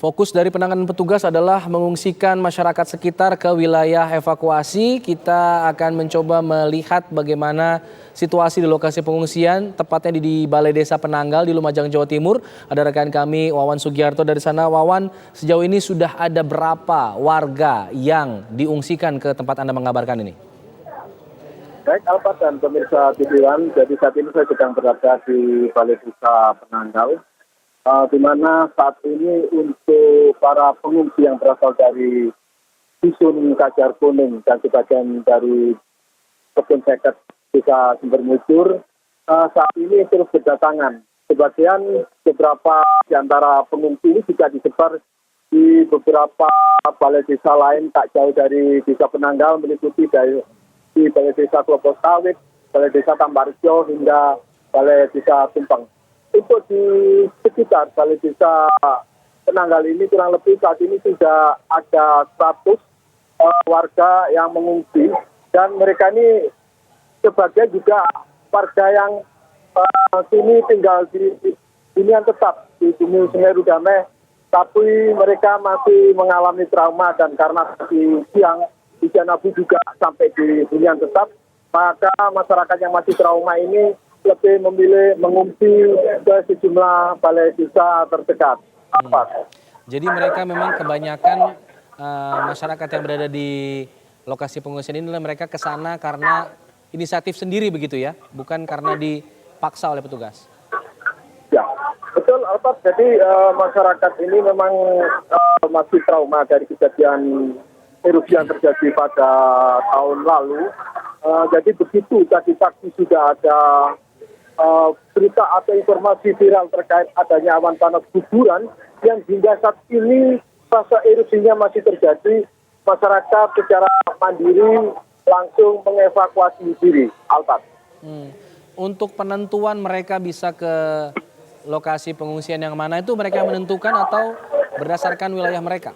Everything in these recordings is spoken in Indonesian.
Fokus dari penanganan petugas adalah mengungsikan masyarakat sekitar ke wilayah evakuasi. Kita akan mencoba melihat bagaimana situasi di lokasi pengungsian, tepatnya di Balai Desa Penanggal di Lumajang, Jawa Timur. Ada rekan kami Wawan Sugiarto dari sana. Wawan, sejauh ini sudah ada berapa warga yang diungsikan ke tempat Anda mengabarkan ini? Baik Alfa dan pemirsa TV1, jadi saat ini saya sedang berada di Balai Desa Penanggal. Di mana saat ini untuk para pengungsi yang berasal dari Dusun Kajar Kuning dan sebagian dari Kebun Seket Desa Sumber Mujur, saat ini terus berdatangan. Sebagian beberapa di antara pengungsi ini juga disebar di beberapa balai desa lain tak jauh dari Desa Penanggal, meliputi dari di Balai Desa Klopo Sawit, Balai Desa Tambarjo hingga Balai Desa Tumpeng. Untuk di sekitar Balai Desa Penanggal ini kurang lebih saat ini sudah ada 100 warga yang mengungsi, dan mereka ini sebagian juga warga yang sini tinggal di hunian tetap di Bumi Semeru Damai, tapi mereka masih mengalami trauma, dan karena di siang hujan abu juga sampai di hunian tetap, maka masyarakat yang masih trauma ini lebih memilih mengungsi ke sejumlah balai desa terdekat. Jadi mereka memang kebanyakan masyarakat yang berada di lokasi pengungsian ini, mereka ke sana karena inisiatif sendiri begitu ya, bukan karena dipaksa oleh petugas. Ya, betul Alfa. Jadi masyarakat ini memang masih trauma dari kejadian erupsi yang terjadi pada tahun lalu. Jadi begitu tadi pagi sudah ada berita atau informasi viral terkait adanya awan panas guguran yang hingga saat ini fase erupsinya masih terjadi, masyarakat secara mandiri langsung mengevakuasi diri. Alfa. Untuk penentuan mereka bisa ke lokasi pengungsian yang mana itu mereka menentukan atau berdasarkan wilayah mereka?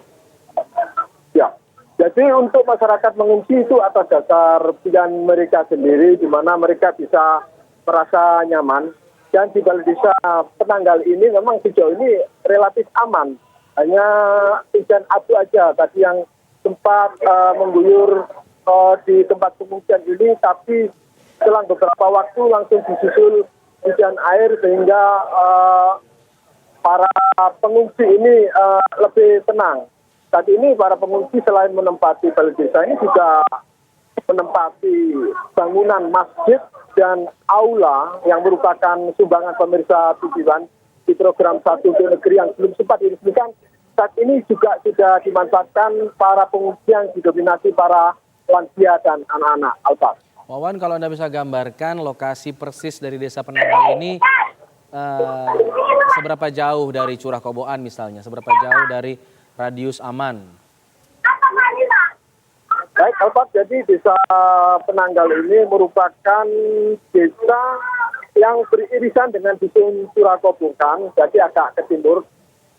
Ya, jadi untuk masyarakat mengungsi itu atas dasar pilihan mereka sendiri, di mana mereka bisa merasa nyaman. Dan di Balai Desa Penanggal ini memang sejauh ini relatif aman. Hanya hujan abu aja tadi yang sempat mengguyur di tempat pengungsian ini, tapi selang beberapa waktu langsung disusul hujan air sehingga para pengungsi ini lebih tenang. Saat ini para pengungsi selain menempati balai desa ini juga menempati bangunan masjid dan aula yang merupakan sumbangan pemirsa TV1 di program Satu untuk Negeri yang belum sempat diresmikan. Saat ini juga sudah dimanfaatkan para pengungsi yang didominasi para lansia dan anak-anak. Alfa. Wawan, kalau Anda bisa gambarkan lokasi persis dari Desa Penanggal ini seberapa jauh dari Curah Koboan misalnya, seberapa jauh dari radius aman? Baik, Alfa, jadi Desa Penanggal ini merupakan desa yang beririsan dengan Dusun Curah Koboan, jadi agak ke timur.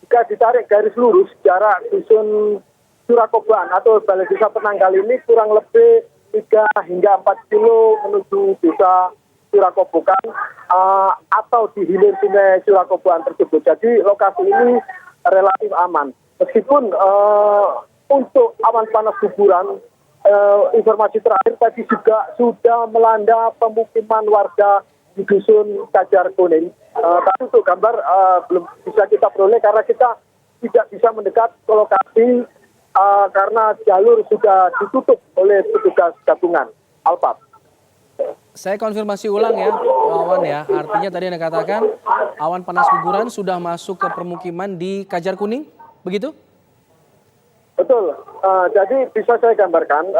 Jika ditarik garis lurus, jarak Dusun Curah Koboan atau Balai Desa Penanggal ini kurang lebih 3 hingga 4 kilo menuju Desa Curah Koboan atau di hilir sungai Curah Koboan tersebut. Jadi lokasi ini relatif aman. Meskipun untuk awan panas guguran, informasi terakhir tadi juga sudah melanda pemukiman warga di Dusun Kajar Kuning. Tapi untuk gambar belum bisa kita peroleh karena kita tidak bisa mendekat ke lokasi karena jalur sudah ditutup oleh petugas gabungan. Alfa. Saya konfirmasi ulang ya, Wawan ya. Artinya tadi Anda katakan awan panas guguran sudah masuk ke permukiman di Kajar Kuning, begitu? Betul. Jadi bisa saya gambarkan,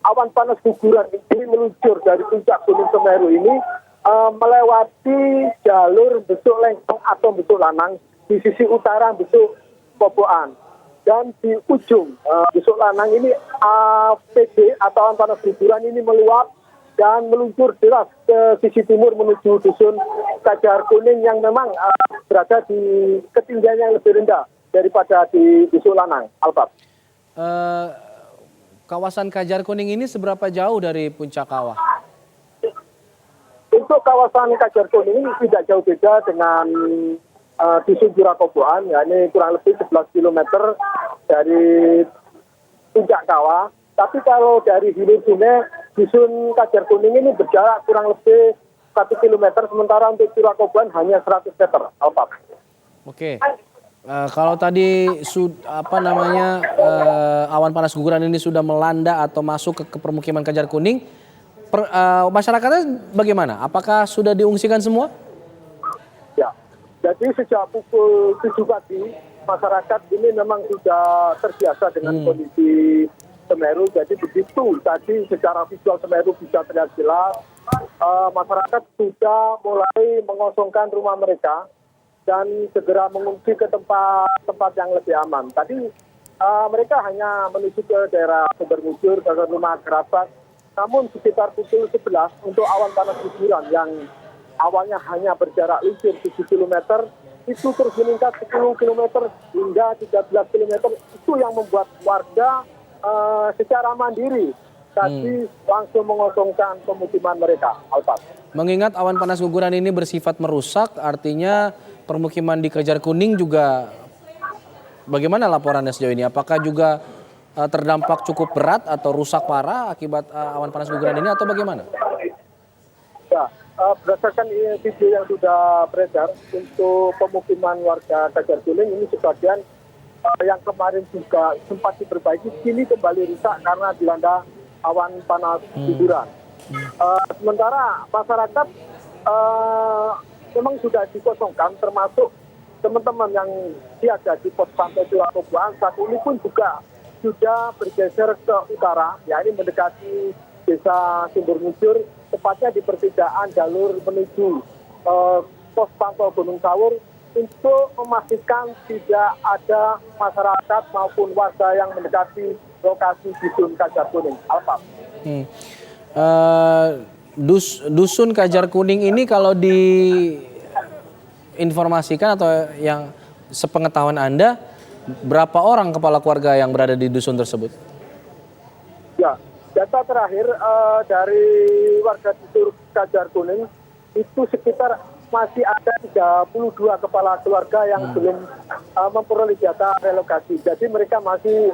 awan panas guguran ini meluncur dari puncak Gunung Semeru ini melewati jalur Besuk Lengkong atau Besuk Lanang di sisi utara Besuk Koboan. Dan di ujung Besuk Lanang ini APD atau awan panas guguran ini meluap dan meluncur deras ke sisi timur menuju Dusun Kajar Kuning yang memang berada di ketinggian yang lebih rendah daripada di Besuk Lanang. Alfa. Kawasan Kajar Kuning ini seberapa jauh dari puncak kawah? Untuk kawasan Kajar Kuning tidak jauh beda dengan dusun Jurakoboan, ya ini kurang lebih 11 kilometer dari puncak kawah. Tapi kalau dari hilir sungai, dusun Kajar Kuning ini berjarak kurang lebih 1 kilometer, sementara untuk Jurakoboan hanya 100 meter. Alpat. Oke. Kalau tadi awan panas guguran ini sudah melanda atau masuk ke permukiman Kajar Kuning, masyarakatnya bagaimana? Apakah sudah diungsikan semua? Ya, jadi sejak pukul 7 pagi, masyarakat ini memang sudah terbiasa dengan kondisi Semeru. Jadi begitu tadi secara visual Semeru bisa terlihat jelas, masyarakat sudah mulai mengosongkan rumah mereka dan segera mengungsi ke tempat yang lebih aman. Tadi mereka hanya menuju ke daerah Sumber Mujur, ke rumah kerabat. Namun sekitar pukul 11 untuk awan panas guguran yang awalnya hanya berjarak luncur 7 km, itu terus meningkat 10 km hingga 13 km. Itu yang membuat warga secara mandiri tadi langsung mengosongkan pemukiman mereka. Alpat. Mengingat awan panas guguran ini bersifat merusak, artinya permukiman di Kajar Kuning juga bagaimana laporannya sejauh ini? Apakah juga terdampak cukup berat atau rusak parah akibat awan panas guguran ini atau bagaimana? Ya, berdasarkan video yang sudah beredar untuk pemukiman warga Kajar Kuning ini sebagian yang kemarin juga sempat diperbaiki, kini kembali rusak karena dilanda awan panas guguran. Sementara masyarakat memang sudah dikosongkan, termasuk teman-teman yang siaga di pos pantau Jurakoboan saat ini pun juga sudah bergeser ke utara, yakni mendekati desa Sumber Mujur, tepatnya di pertigaan jalur menuju pos pantau Gunung Sawur, untuk memastikan tidak ada masyarakat maupun warga yang mendekati lokasi dusun Kajar Kuning. Alfa. Dusun Kajar Kuning ini kalau diinformasikan atau yang sepengetahuan Anda, berapa orang kepala keluarga yang berada di dusun tersebut? Ya, data terakhir dari warga dusun Kajar Kuning itu sekitar masih ada 32 kepala keluarga yang belum memperoleh jatah relokasi. Jadi mereka masih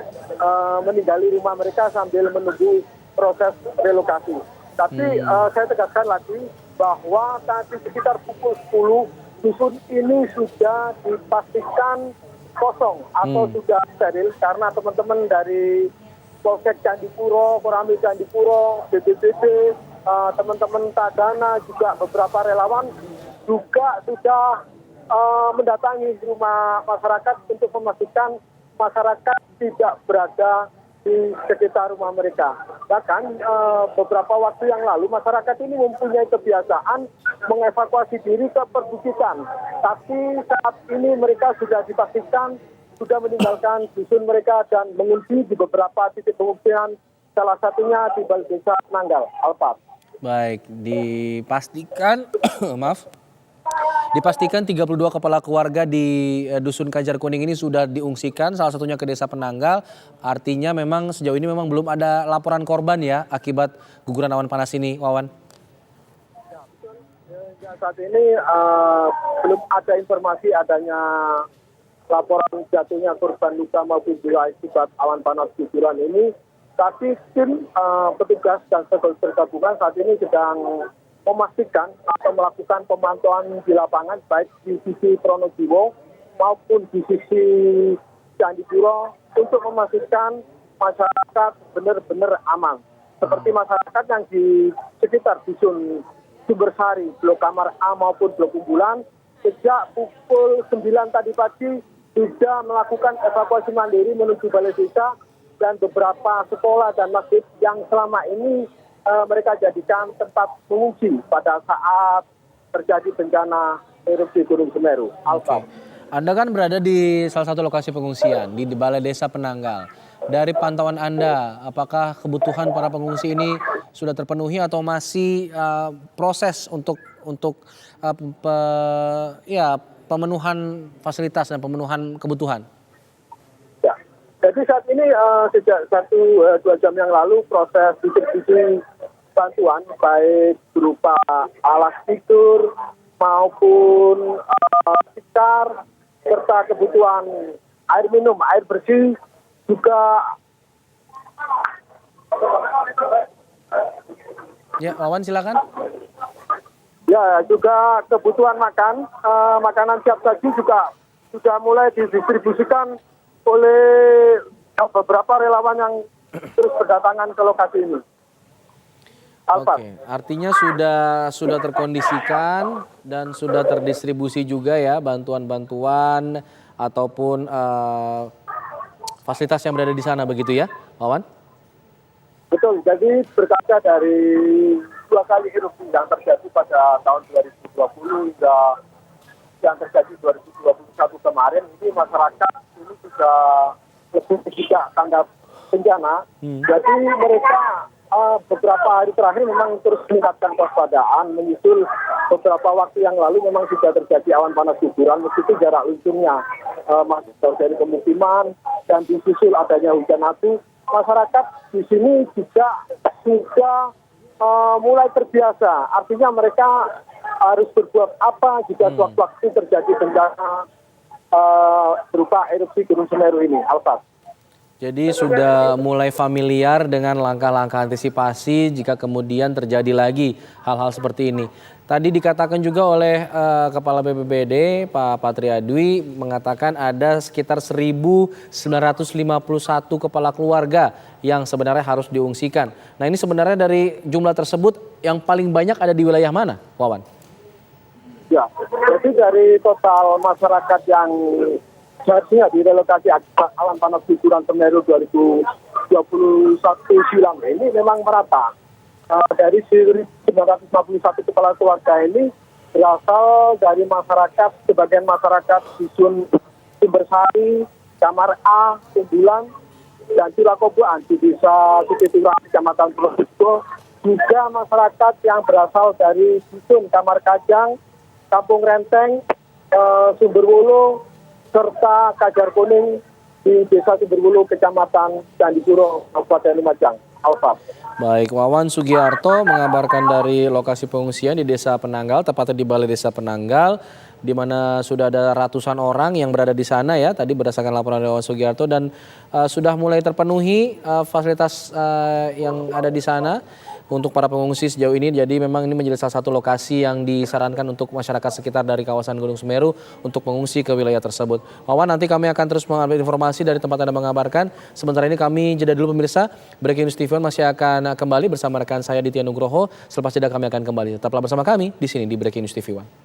meninggali rumah mereka sambil menunggu proses relokasi. Tapi saya tegaskan lagi bahwa tadi sekitar pukul 10 dusun ini sudah dipastikan kosong atau sudah steril karena teman-teman dari Polsek Candipuro, Koramil Candipuro, BPBD, teman-teman Tagana, juga beberapa relawan juga sudah mendatangi rumah masyarakat untuk memastikan masyarakat tidak berada di sekitar rumah mereka. Bahkan beberapa waktu yang lalu masyarakat ini mempunyai kebiasaan mengevakuasi diri ke perbukitan. Tapi saat ini mereka sudah dipastikan sudah meninggalkan dusun mereka dan mengungsi di beberapa titik pengungsian, salah satunya di Balai Desa Penanggal. Alpat. Baik, dipastikan Dipastikan 32 kepala keluarga di Dusun Kajar Kuning ini sudah diungsikan, salah satunya ke Desa Penanggal. Artinya memang sejauh ini memang belum ada laporan korban ya akibat guguran awan panas ini, Wawan. Ya, betul. Ya, saat ini belum ada informasi adanya laporan jatuhnya korban luka maupun jiwa akibat awan panas guguran ini. Tapi tim petugas dan stakeholder gabungan saat ini sedang memastikan atau melakukan pemantauan di lapangan baik di sisi Pronojiwo maupun di sisi Candipuro untuk memastikan masyarakat benar-benar aman. Seperti masyarakat yang di sekitar dusun Sumbersari, Blok Kamar A maupun Blok Unggulan, sejak pukul 9 tadi pagi sudah melakukan evakuasi mandiri menuju balai desa dan beberapa sekolah dan masjid yang selama ini mereka jadikan tempat mengungsi pada saat terjadi bencana erupsi Gunung Semeru. Alfa. Anda kan berada di salah satu lokasi pengungsian di Balai Desa Penanggal. Dari pantauan Anda, apakah kebutuhan para pengungsi ini sudah terpenuhi atau masih proses untuk pemenuhan fasilitas dan pemenuhan kebutuhan? Ya, jadi saat ini sejak 1-2 jam yang lalu proses distribusi bantuan baik berupa alas tidur, maupun tikar, serta kebutuhan air minum, air bersih, juga Ya, Wawan silakan. ya juga kebutuhan makan, makanan siap saji juga sudah mulai didistribusikan oleh beberapa relawan yang terus berdatangan ke lokasi ini. Alfat. Oke, artinya sudah terkondisikan dan sudah terdistribusi juga ya bantuan-bantuan ataupun fasilitas yang berada di sana begitu ya, Wawan? Betul, jadi berkaca dari 2 kali erupsi yang terjadi pada tahun 2020 hingga yang terjadi 2021 kemarin, ini masyarakat ini sudah lebih tidak tanggap bencana. Jadi mereka beberapa hari terakhir memang terus meningkatkan kewaspadaan, menyusul beberapa waktu yang lalu memang sudah terjadi awan panas guguran, meskipun jarak luncurnya masih jauh dari pemukiman dan disusul adanya hujan abu. Masyarakat di sini juga sudah mulai terbiasa. Artinya mereka harus berbuat apa jika sewaktu-waktu terjadi bencana berupa erupsi Gunung Semeru ini, Alfat. Jadi sudah mulai familiar dengan langkah-langkah antisipasi jika kemudian terjadi lagi hal-hal seperti ini. Tadi dikatakan juga oleh Kepala BPBD Pak Patria Dwi mengatakan ada sekitar 1.951 kepala keluarga yang sebenarnya harus diungsikan. Nah ini sebenarnya dari jumlah tersebut yang paling banyak ada di wilayah mana, Wawan? Ya, jadi dari total masyarakat yang seharusnya direlokasi akibat awan panas guguran Semeru 2021 silam ini memang merata. Dari 1.951 kepala keluarga ini berasal dari masyarakat, sebagian masyarakat dusun Sumbersari, Kamar A, Kumbulan, dan Cirakoboan di desa Sukiturang, Kecamatan Purworejo, juga masyarakat yang berasal dari dusun Kamar Kajang, Kampung Renteng, Sumberwulu, serta Kajar Kuning di desa Sumberwulu, Kecamatan Candipuro, Kabupaten Lumajang. Alfat. Baik, Wawan Sugiarto mengabarkan dari lokasi pengungsian di Desa Penanggal, tepatnya di Balai Desa Penanggal, di mana sudah ada ratusan orang yang berada di sana ya, tadi berdasarkan laporan dari Wawan Sugiarto, dan sudah mulai terpenuhi fasilitas yang ada di sana untuk para pengungsi sejauh ini. Jadi memang ini menjadi salah satu lokasi yang disarankan untuk masyarakat sekitar dari kawasan Gunung Semeru untuk mengungsi ke wilayah tersebut. Wawan, nanti kami akan terus mengambil informasi dari tempat Anda mengabarkan. Sementara ini kami jeda dulu pemirsa. Breaking News TV masih akan kembali bersama rekan saya Ditya Nugroho. Selepas jeda kami akan kembali. Tetaplah bersama kami di sini di Breaking News TV One.